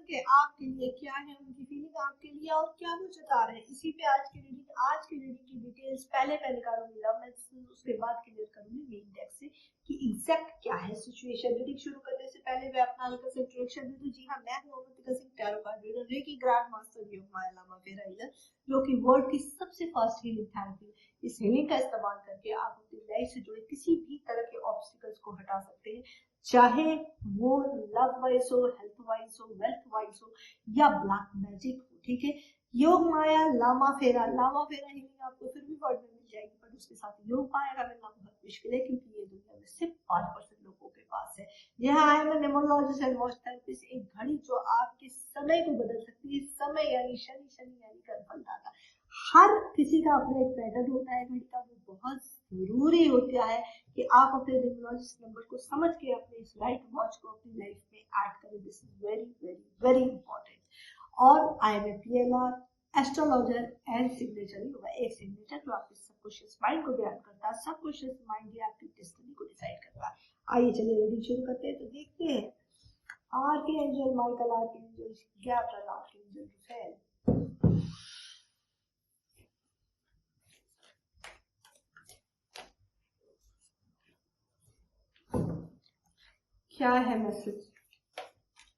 कि आपके लिए क्या है, उनकी फीलिंग आपके लिए और क्या वो जता रहे हैं। इसी पे आज की रीडिंग की डिटेल्स पहले मैं निकालूंगी लव मैसेज, उसके बाद क्लियर करूंगी मेन टेक्स्ट से कि एग्जैक्ट क्या है सिचुएशन। रीडिंग शुरू करने से पहले मैं अपना हल्का सा इंट्रोडक्शन दे दूं। जी हाँ, मैं हूं Avantika Singh, tarot card reader, reiki grand master योग माया लामा फेरा हीलर, जो कि वर्ल्ड की सबसे फास्ट हीलिंग थेरेपी। इस हीलिंग का इस्तेमाल करके आप अपनी लाइफ से जुड़े किसी भी तरह के ऑब्स्टिकल्स को हटा सकते हैं, चाहे वो लव वाइज हो, हेल्थ वाइज हो, वेल्थ वाइज हो या ब्लैक मैजिक हो। ठीक है, योग माया लामा फेरा हीलिंग आपको फिर भी वर्ड में मिल जाएगी, पर उसके साथ योग माया का मिलना बहुत मुश्किल है, क्योंकि ये दुनिया में सिर्फ 5% लोगों के पास है। यहाँ I am numerologist and watch therapist, एक घड़ी जो आपके समय को बदल सकती है। समय यानी शनि यानी कर्मफलदाता। हर किसी का अपना एक पैटर्न होता है घड़ी का, वो बहुत जरूरी होता है कि आप अपने न्यूमरोलॉजिस्ट नंबर को समझ के अपने इस राइट वॉच को अपनी लाइफ में ऐड करें। This is very very very important. और I am a PLR astrologer and signature होगा, एक सिग्नेचर जो आपके सबकॉन्शियस माइंड को बयान करता है। सबकॉन्शियस माइंड ही आपकी डेस्टिनी को डिसाइड करता है। आइए चलिए रीडिंग शुरू करते हैं। तो देखते हैं archangel Michael, archangel Gabriel, archangel Raphael. क्या है मैसेज,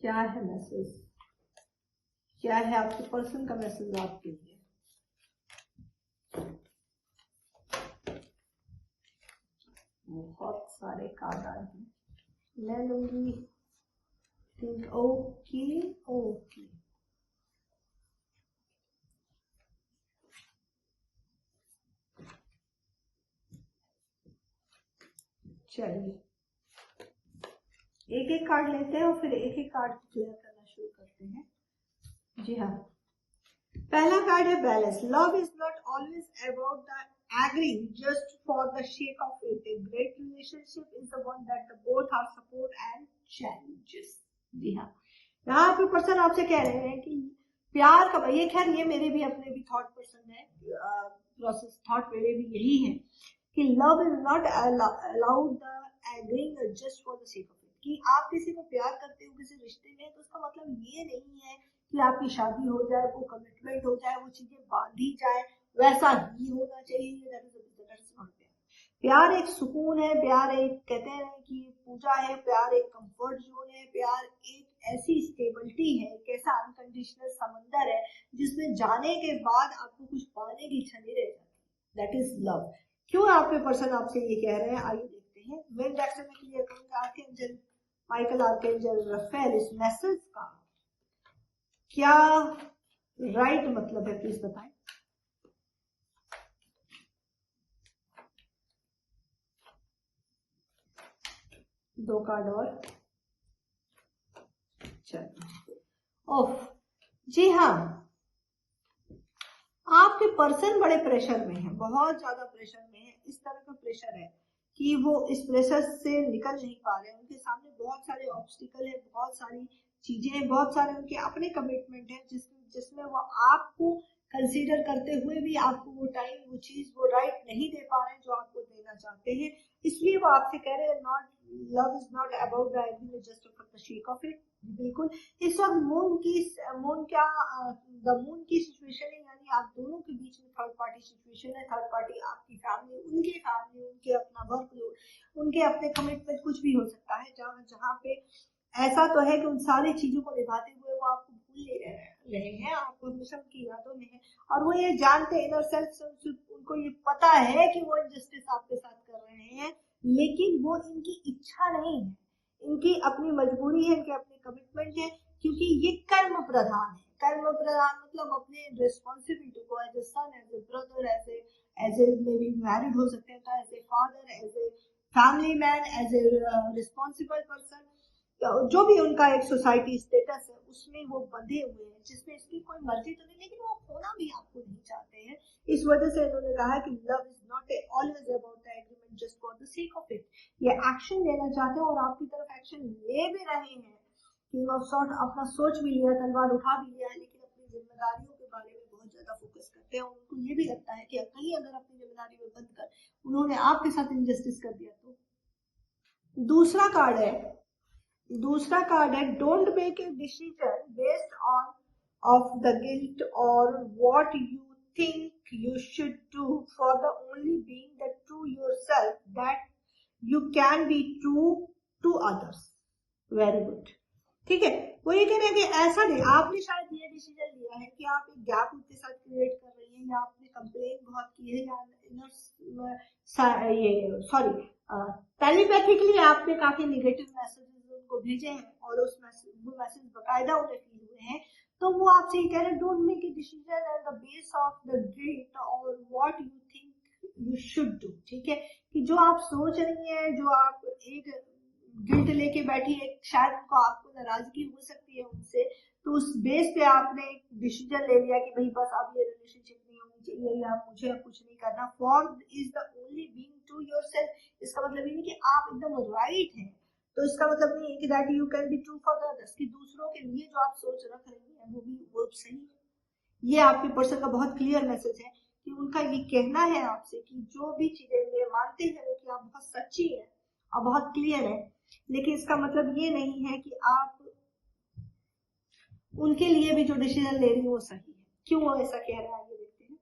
क्या है मैसेज, क्या है आपके पर्सन का मैसेज आपके लिए। बहुत सारे कार्ड आए हैं, मैं लूंगी थिंक। ओके ओके, चलिए एक एक कार्ड लेते हैं और फिर एक एक कार्ड क्लियर करना शुरू करते हैं। जी हाँ, पहला कार्ड है balance. Love is not always about the agreeing just for the sake of it. A great relationship is the one that the both are support and challenges. जी हाँ, यहाँ पे पर्सन आपसे कह रहे हैं कि प्यार का, ये खैर ये मेरे भी अपने भी थॉट पर्सन है, प्रोसेस थॉट मेरे भी यही है कि love is not allowed the agreeing just for the sake of it. कि आप किसी को प्यार करते हो किसी रिश्ते में, तो उसका मतलब ये नहीं है कि आपकी शादी हो जाए, वो कमिटमेंट हो जाए, वो चीजें बांधी जाए, वैसा ही होना चाहिए। प्यार एक सुकून है, प्यार एक कहते हैं कि पूजा है, प्यार एक कंफर्ट जोन है, प्यार एक ऐसी स्टेबिलिटी है, एक ऐसा अनकंडीशनल समंदर है जिसमें जाने के बाद आपको कुछ पाने की इच्छा नहीं रह जाती। That is love. क्यों आपके पर्सन आपसे ये कह रहे हैं, आइए देखते हैं। मेन डायरेक्शन में क्लियर करूंगा। आर्कएंजल माइकल, आर्कएंजल रफेल, इस मैसेज का क्या राइट मतलब है, प्लीज बताएं। दो कार्ड और, चलिए ओफ। जी हाँ, आपके पर्सन बड़े प्रेशर में है, बहुत ज्यादा प्रेशर में है। इस तरह का प्रेशर है कि वो इस प्रेशर से निकल नहीं पा रहे हैं। उनके सामने बहुत सारे ऑब्स्टिकल है, बहुत सारी चीजें हैं, बहुत सारे उनके अपने कमिटमेंट है, जिसमें वो आपको कंसीडर करते हुए भी आपको वो टाइम, वो चीज, वो राइट नहीं दे पा रहे हैं जो आपको देना चाहते हैं। इसलिए वो आपसे कह रहे हैं not, love is not about the agreement just for the shake of it. बिल्कुल इस वक्त द मून की सिचुएशन है, यानी आप दोनों के बीच में थर्ड पार्टी सिचुएशन है। थर्ड पार्टी आपकी फैमिली, उनके अपना वर्कलोड, उनके अपने कमिटमेंट, कुछ भी हो सकता है। जहाँ पे ऐसा तो है कि उन सारी चीजों को निभाते हुए वो आपको भूल ले रहे हैं, आपको हमेशा उनकी यादों में है। और वो ये जानते हैं, इनर सेल्फ उनको ये पता है कि वो इनजस्टिस आपके साथ कर रहे हैं, लेकिन वो इनकी इच्छा नहीं है, इनकी अपनी मजबूरी है, इनके अपने कमिटमेंट है, क्योंकि ये कर्म प्रधान है। कर्म प्रधान मतलब अपने रिस्पॉन्सिबिलिटी को as a son, as a brother, as a may be married हो सकते हैं, as a father, as a family man, as a responsible person, जो भी उनका एक सोसाइटी स्टेटस है उसमें वो बंधे हुए हैं, जिसमें इसकी कोई मर्जी तो नहीं, लेकिन वो खोना भी आपको नहीं चाहते हैं। इस वजह से इन्होंने कहा कि love is not always about the agreement just for the sake of it. ये एक्शन लेना चाहते हैं और आपकी तरफ एक्शन ले भी रहे हैं। किंग ऑफ सॉर्ड अपना सोच भी लिया, तलवार उठा भी लिया, लेकिन अपनी जिम्मेदारियों के बारे में बहुत ज्यादा फोकस करते हैं। उनको ये भी लगता है कि कहीं अगर अपनी जिम्मेदारी में बंद कर उन्होंने आपके साथ इनजस्टिस कर दिया तो। दूसरा कार्ड है don't make a decision based on of the guilt or what you think you should do for the only being the true yourself that you can be true to others. Very good. ठीक है, वो ये कह रहे हैं कि ऐसा नहीं, आपने शायद ये डिसीजन लिया है कि आप एक गैप उनके साथ क्रिएट कर रही हैं, या आपने कंप्लेन बहुत की है, या ये सॉरी टेलीपैथिकली आपने काफी नेगेटिव मैसेजेस उनको भेजे हैं और उस वो मैसेज बकायदा उन्हें फील हुए हैं, तो वो आपसे ये कह रहे हैं don't make a decision at the base of the guilt और what you think you should do. ठीक है, कि जो आप सोच रही हैं, जो आप एक गिल्ट लेके बैठी है, शायद उनको आपको नाराजगी हो सकती है उनसे, तो उस बेस पे आपने एक डिसीजन ले लिया कि भाई बस अब ये रिलेशनशिप नहीं होनी चाहिए, या मुझे अब कुछ नहीं करना। For is the only being to yourself, इसका मतलब ये नहीं कि आप एकदम राइट हैं, तो इसका मतलब नहीं है कि that you can be true for the others, कि दूसरों के लिए जो आप सोच रख रही हैं वो सही है। ये आपके पर्सन का बहुत क्लियर मैसेज है कि उनका ये कहना है आपसे कि जो भी चीजें वे मानते हैं कि आप बहुत सच्ची है और बहुत क्लियर है, लेकिन इसका मतलब ये नहीं है कि आप उनके लिए भी जो डिसीजन ले रही है वो सही है। क्यों वो ऐसा कह रहा है, ये देखते हैं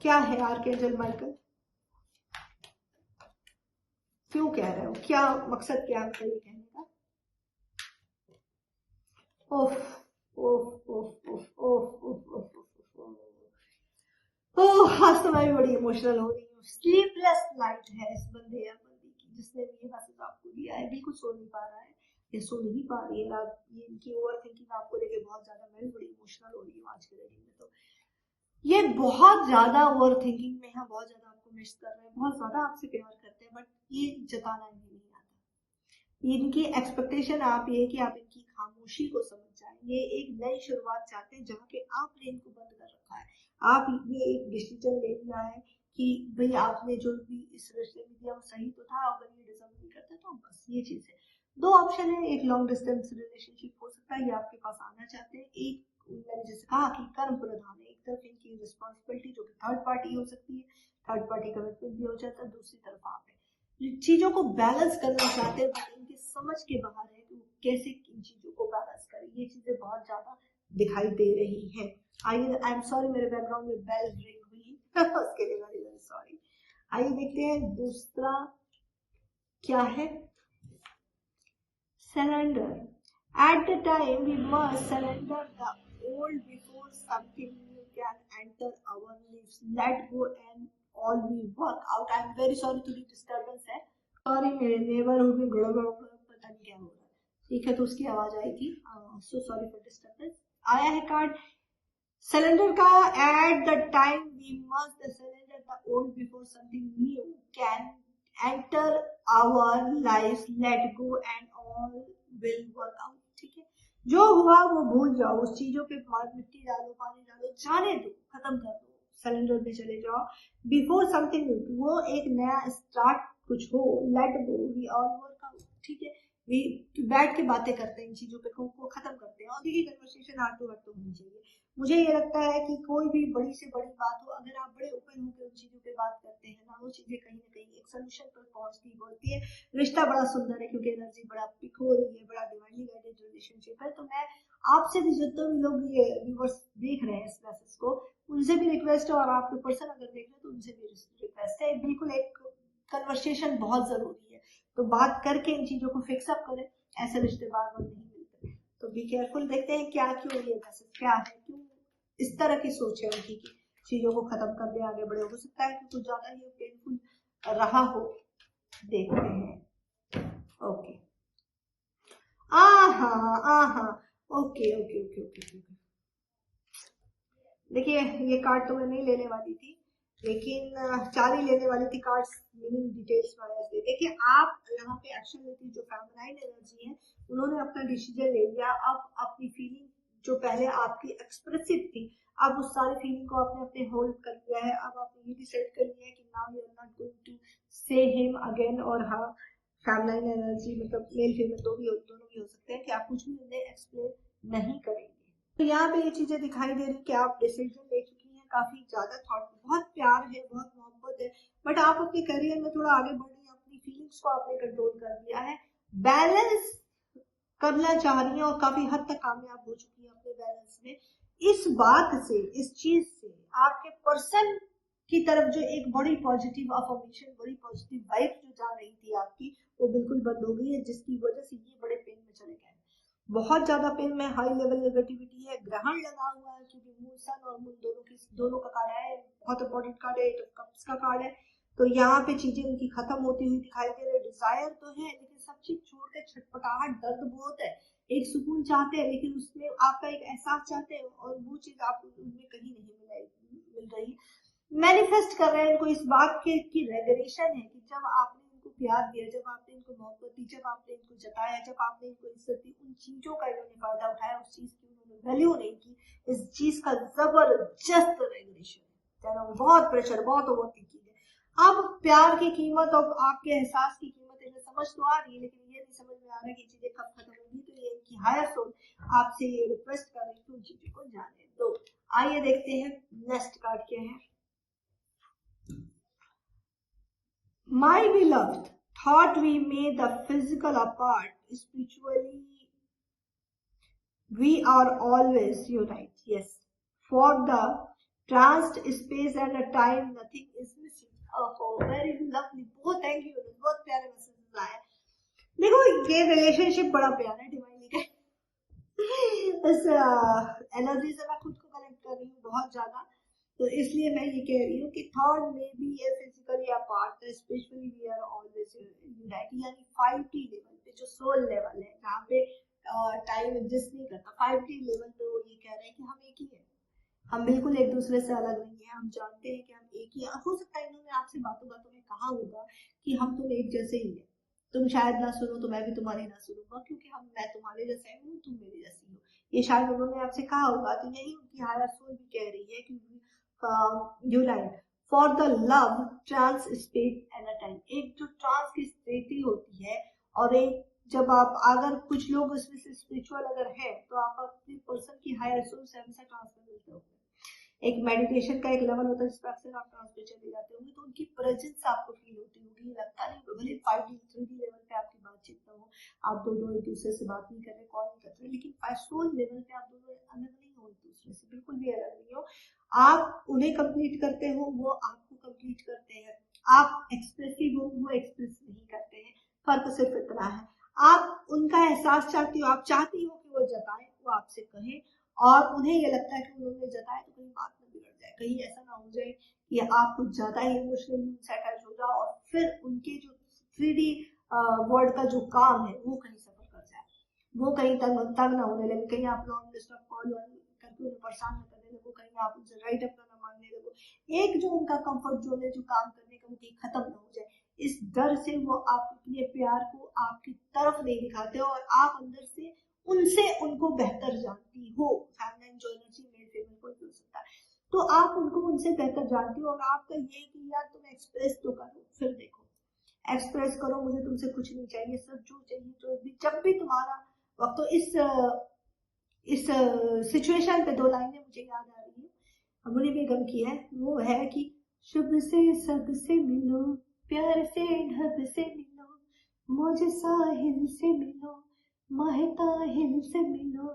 क्या है आर्कएंजल माइकल, क्यों कह रहे हो, क्या मकसद क्या है ये कहने का। ओफ ओफ ओफ ओफ ओफ ओफ ओफ ओह, आज तो मैं भी बड़ी इमोशनल हो रही हूँ। स्लीपलेस नाइट है इस बंदे या बंदी की जिसने भी ये मैसेज आपको दिया है, बिल्कुल सो नहीं पा रहा है या सो नहीं पा रही है रात, ये इनकी ओवर थिंकिंग आपको लेके बहुत ज्यादा, मैं भी बड़ी इमोशनल हो रही हूँ आज के रीडिंग में। तो ये बहुत ज्यादा ओवर थिंकिंग में है, बहुत ज्यादा आपको मिस कर रहे हैं, बहुत ज्यादा आपसे प्यार करते हैं, बट ये जताना ही नहीं आता। इनकी एक्सपेक्टेशन आप ये कि आप इनकी खामोशी को समझ जाए, ये एक नई शुरुआत चाहते हैं जहाँ पे आपने इनको बंद कर रखा है। आप ये एक डिसीजन ले लिया है कि भाई आपने जो भी इस रिश्ते में दिया वो सही तो था, अगर ये डिजर्व नहीं करते तो बस ये चीज है। दो ऑप्शन है, एक लॉन्ग डिस्टेंस रिलेशनशिप हो सकता है, ये आपके पास आना चाहते हैं, एक मैंने जैसे कहा कि कर्म प्रधान है, एक तरफ इनकी रिस्पॉन्सिबिलिटी जो कि थर्ड पार्टी हो सकती है, थर्ड पार्टी कमिटमेंट भी हो जाता है, दूसरी तरफ आप है चीजों को बैलेंस करना चाहते हैं, बट इनके समझ के बाहर है कि वो कैसे इन चीजों को बैलेंस करें। ये चीजें बहुत ज्यादा दिखाई दे रही हैं। आइए, आई एम सॉरी मेरे बैकग्राउंड में बेल रिंग हुई उसके लिए वेरी वेरी सॉरी। आइए देखते हैं दूसरा क्या है, surrender. At the time we must surrender the old before something new can enter our lives. Let go and all we work out. I am very sorry, थोड़ी डिस्टर्बेंस है, sorry मेरे neighbourhood में गड़बड़ पता नहीं क्या हो रहा है। ठीक है, तो उसकी आवाज आई थी, सो सॉरी फॉर डिस्टर्बेंस। आया है कार्ड सरेंडर का, at the time we must surrender the old before something new can enter our life. Let go and all will work out. ठीक है, जो हुआ वो भूल जाओ, उस चीजों पे मिट्टी डालो, पानी डालो, जाने दो, खत्म कर दो, सरेंडर में चले जाओ। बिफोर समथिंग न्यू, वो एक नया स्टार्ट कुछ हो। Let go, we all work out. ठीक है, वी बैठ के बातें करते हैं इन चीजों पे, को खत्म करते हैं, और देखिए कन्वर्सेशन हार्ट टू हार्ट तो होनी चाहिए। मुझे ये लगता है कि कोई भी बड़ी से बड़ी बात हो, अगर आप बड़े ओपन होकर उन चीजों पे बात करते हैं ना, वो चीजें कहीं ना कहीं एक सोल्यूशन पर पहुंचती बोलती है। रिश्ता बड़ा सुंदर है क्योंकि एनर्जी बड़ा पिक हो रही है, बड़ा डिवाइनली गाइडेड रिलेशनशिप है। तो मैं आपसे भी, जितने भी लोग ये व्यूअर्स देख रहे हैं इस मैसेज को, उनसे भी रिक्वेस्ट है, और आपके पर्सन अगर देख रहे हैं तो उनसे भी रिक्वेस्ट है, बिल्कुल एक कन्वर्सेशन बहुत जरूरी है। तो बात करके इन चीजों को फिक्स अप करें, ऐसे रिश्ते बार बार नहीं मिलते। तो बी केयरफुल। देखते हैं क्या, क्यों ये मैसेज क्या है, क्यों इस तरह की सोच है उनकी कि चीजों को खत्म कर दे, आगे बढ़े। हो सकता है कि कुछ ज्यादा ही पेनफुल रहा हो। देखते हैं। ओके, आहा आहा, ओके ओके ओके ओके। देखिए, ये कार्ड तो मैं नहीं लेने वाली थी, लेकिन 4 ही लेने वाली थी कार्ड्स, मीनिंग डिटेल्स वाले से। देखिए, आप यहाँ पे एक्शन लेती, जो फेमिनाइन एनर्जी है, उन्होंने अपना डिसीजन ले लिया। अब अपनी फीलिंग जो पहले आपकी एक्सप्रेसिव थी, अब उस सारी फीलिंग को आपने अपने होल्ड कर लिया है। अब आपने ये डिसाइड कर लिया है कि now you are not going to say him again. और हाँ, फेमिनाइन एनर्जी मतलब मेल फीमेल दोनों भी हो सकते हैं कि आप कुछ भी उन्हें एक्सप्लेन नहीं करेंगे। तो यहाँ पे ये चीजें दिखाई दे रही कि आप डिसीजन ले चुकी हैं, काफी ज्यादा थॉट, बहुत प्यार है, बहुत मोहब्बत है, बट आप अपने करियर में थोड़ा आगे बढ़ रही हैं, अपनी फीलिंग्स को आपने कंट्रोल कर लिया है। बैलेंस करना चाह रही हैं और काफी हद तक कामयाब हो चुकी हैं अपने बैलेंस में। इस बात से, इस चीज से आपके पर्सन की तरफ जो एक बड़ी पॉजिटिव अफर्मेशन, बड़ी पॉजिटिव वाइब जो जा रही थी आपकी, वो बिल्कुल बंद हो गई है, जिसकी वजह से ये बड़े पेन में चले गए। बहुत ज्यादा पेन में, हाई लेवल नेगेटिविटी है, ग्रहण लगा हुआ है, क्योंकि मून सन और मून दोनों का कार्ड है, बहुत इंपॉर्टेंट कार्ड है, 8 ऑफ कप्स का कार्ड है। तो यहाँ पे चीजें उनकी खत्म होती हुई दिखाई दे रही। डिजायर तो है, लेकिन सब चीज छोड़ के छटपटाहट, दर्द बहुत है। एक सुकून चाहते हैं, लेकिन उसमें आपका एक एहसास चाहते हैं, और वो चीज आपको उनमें कहीं नहीं मिल रही। मैनिफेस्ट कर रहे हैं इनको इस बात के की रेगरेशन है कि जब आपने इनको प्यार दिया, जब आपने इनको मोहब्बत दी, जब आपने इनको जताया, जब आपने इनको इज्जत दी, उन चीजों का इन्होंने फायदा उठाया, उस चीज की उन्होंने वैल्यू नहीं की। इस चीज का जबरदस्त रेगरेशन है, बहुत प्रेशर, बहुत ओवरथिंकिंग है। अब प्यार की कीमत और आपके एहसास की कीमत इन्हें समझ तो आ रही है, लेकिन ये नहीं समझ में आ रहा कि चीजें कब खत्म होंगी। तो ये इनकी हायर सोल आपसे ये रिक्वेस्ट कर रही है कि उन चीजों को जाने दो। आइए देखते हैं नेक्स्ट कार्ड क्या है। My beloved, thought we made the physical apart, spiritually we are always unite. Yes, for the trust space and a time, nothing is missing. Oh, very lovely. बहुत थैंक यू, बहुत प्यारे message आए। देखो ये relationship बड़ा प्यारा है, divinely का। इस एनर्जी से मैं खुद को कनेक्ट कर रही हूँ बहुत ज्यादा, तो इसलिए मैं ये कह रही हूँ कि थर्ड में भी ये physically apart, specially we are always unite, यानी 5T लेवल पे, जो सोल लेवल है, जहाँ पे टाइम एग्जिस्ट नहीं करता, 5T लेवल पे वो ये कह रहे हैं कि हम एक ही है, हम बिल्कुल एक दूसरे से अलग नहीं है, हम जानते हैं कि हम एक ही है। हो सकता है इन्होंने आपसे बातों बातों में कहा होगा कि हम तुम एक जैसे ही है, तुम शायद ना सुनो तो मैं भी तुम्हारी ना सुनूंगा, क्योंकि मैं तुम्हारे जैसे हूँ, तुम मेरी जैसी हो। ये शायद उन्होंने आपसे कहा होगा। तो यही उनकी हायर सोल भी कह रही है कि unite for the love, trance state and a time. एक जो ट्रांस की स्थिति होती है, और एक जब आप, अगर कुछ लोग उसमें से स्पिरिचुअल अगर है, तो आप अपने पर्सन की हायर सोल से हमेशा ट्रांसफर मिलते हो। एक मेडिटेशन का एक लेवल होता है जिसमें अक्सर आप ट्रांस पे चले जाते होंगे, तो उनकी प्रेजेंस आपको फील होती होगी। लगता नहीं, भले 5D 3D लेवल पे आपकी बातचीत ना हो, आप दोनों एक दूसरे से बात नहीं कर रहे, कॉल नहीं कर रहे, लेकिन सोल लेवल पे आप दोनों अलग नहीं हो, एक दूसरे से बिल्कुल भी अलग नहीं हो। आप उन्हें कंप्लीट करते हो, वो आपको कंप्लीट करते हैं। आप एक्सप्रेसिव हो, वो एक्सप्रेस नहीं करते हैं। फर्क सिर्फ इतना है, आप उनका एहसास चाहती हो, आप चाहती हो कि वो जताए, वो आपसे कहे, और उन्हें ये लगता है कि उन्होंने जताया तो कहीं बात न बिगड़ जाए, कहीं ऐसा ना हो जाए कि आप कुछ ज्यादा ही इमोशनली उनसे अटैच हो जाओ, और फिर उनके जो 3D वर्ड का जो काम है वो कहीं सफर कर जाए, वो कहीं तंग ना होने लगे, कहीं आप लॉन्ग लिस्ट ऑफ कॉल करके उन्हें परेशान न करने लगो, कहीं आप उनसे राइट अप ना मांगने लगो, एक जो उनका कंफर्ट जोन है, जो काम करने का, वो कहीं खत्म ना हो जाए। इस डर से वो आप अपने प्यार को आपकी तरफ नहीं दिखाते, और आप अंदर से उनसे उनको बेहतर जानती हो। फेमिनिन जो एनर्जी मेल फीमेल कोई भी हो सकता है, तो आप उनको उनसे बेहतर जानती हो, और आपका ये कि यार तुम एक्सप्रेस तो करो, फिर देखो, एक्सप्रेस करो, मुझे तुमसे कुछ नहीं चाहिए, सब जो चाहिए, जो भी जब भी तुम्हारा वक्त। तो इस सिचुएशन पे 2 लाइनें मुझे याद आ रही है, मुनि बेगम की है, वो है कि शुभ से सब से मिलो, प्यार से ढब से मिलो, मौज साहिल से मिलो, महता हिल से मिलो,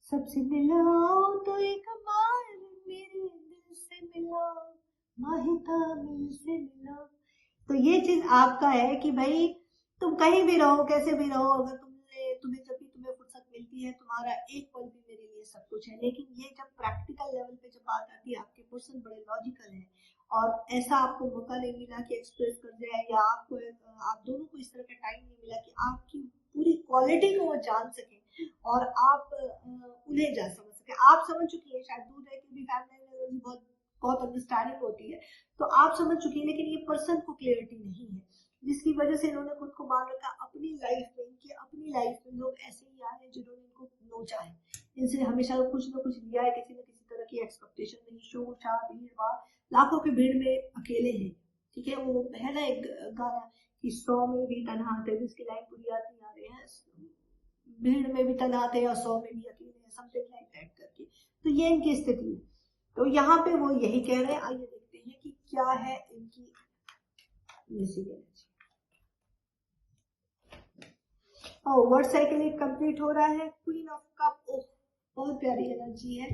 सबसे मिलाओ तो एक बार मेरे दिल से मिलो, महता मिल से मिलो। तो ये चीज आपका है कि भाई तुम कहीं भी रहो, कैसे भी रहो, अगर तुम्हें जब भी तुम्हें फुर्सत मिलती है, तुम्हारा एक पल भी मेरे लिए सब कुछ है। लेकिन ये जब प्रैक्टिकल लेवल पे जब बात आती है, आपके पर्सन बड़े लॉजिकल है, और ऐसा आपको मौका नहीं मिला कि एक्सप्रेस कर जाए, या आपको आप दोनों को इस तरह का टाइम नहीं मिला कि आपकी पूरी क्वालिटी को वो जान सके, और आप उन्हें जा समझ सके। आप समझ चुकी है शायद, दूर रह के भी फैमिली बहुत बहुत अंडरस्टैंडिंग होती है, तो आप समझ चुकी है, लेकिन ये पर्सन को क्लियरिटी नहीं है, जिसकी वजह से इन्होंने खुद को मान रखा अपनी लाइफ में। इनकी अपनी लाइफ में लोग ऐसे ही आए हैं जिन्होंने इनको नोचा है, इनसे हमेशा कुछ ना कुछ लिया है, किसी न किसी तरह की एक्सपेक्टेशन नहीं। शोर शराब, भीड़ भाड़, लाखों की भीड़ में अकेले हैं। ठीक है, वो है ना एक गाना कि 100 में भी तन्हा थे, जिसकी लाइन पूरी याद नहीं आ रही है, भीड़ में भी तन्हा थे और 100 में भी अकेले, समथिंग लाइक दैट करके। तो ये इनकी स्थिति है। तो यहाँ पे वो यही कह रहे हैं। आइए देखते हैं कि क्या है इनकी मिसिंग एनर्जी। और वर्ड साइकिल एक कंप्लीट हो रहा है। क्वीन ऑफ कप, ओह बहुत प्यारी एनर्जी है।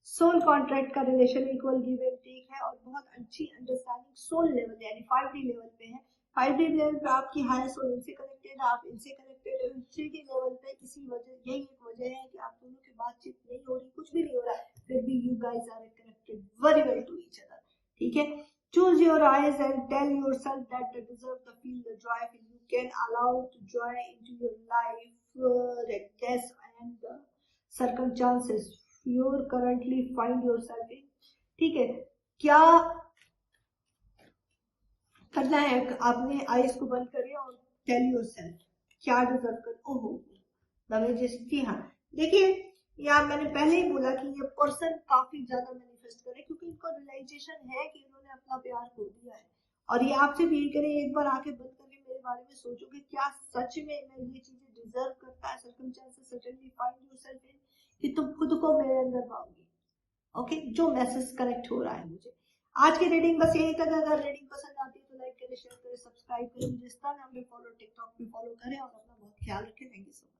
सोल कॉन्ट्रैक्ट का relation equal give and take है और बहुत अच्छी अंडरस्टैंडिंग सोल लेवल यानी 5D लेवल पे है। 5D लेवल पे आपकी हायर सोल इनसे कनेक्टेड, आप इनसे कनेक्टेड है। 3D लेवल पे इसी वजह, यही एक वजह है कि आप दोनों की बातचीत नहीं हो रही, कुछ भी नहीं हो रहा है, फिर भी you guys are connected very well to each other. ठीक है, choose your eyes and tell yourself that they deserve to feel the joy. You can allow to joy into your life, guess and the circumstances you currently find yourself in. ठीक है, क्या करना है, आपने eyes को बंद करें और टेल योरसेल्फ क्या डिजर्व कर, ओहो जी हाँ। देखिए या मैंने पहले ही बोला कि ये पर्सन काफी ज्यादा मैनिफेस्ट करे क्योंकि इनको रियलाइजेशन है कि इन्होंने अपना प्यार खो दिया है और ये आपसे भी करें, एक बार आके बंद करके मेरे बारे में सोचो कि क्या सच में मैं ये चीजें डिजर्व करता है। Circumstances suddenly find yourself in कि तुम खुद को मेरे अंदर पाओगे। ओके, जो मैसेज करेक्ट हो रहा है मुझे। आज की रीडिंग बस यही तक। अगर रीडिंग पसंद आती है तो लाइक करें, शेयर करें, सब्सक्राइब करें, मुझे इंस्टाग्राम पे फॉलो, टिकटॉक पे फॉलो करें और अपना बहुत ख्याल रखें। Thank you so much.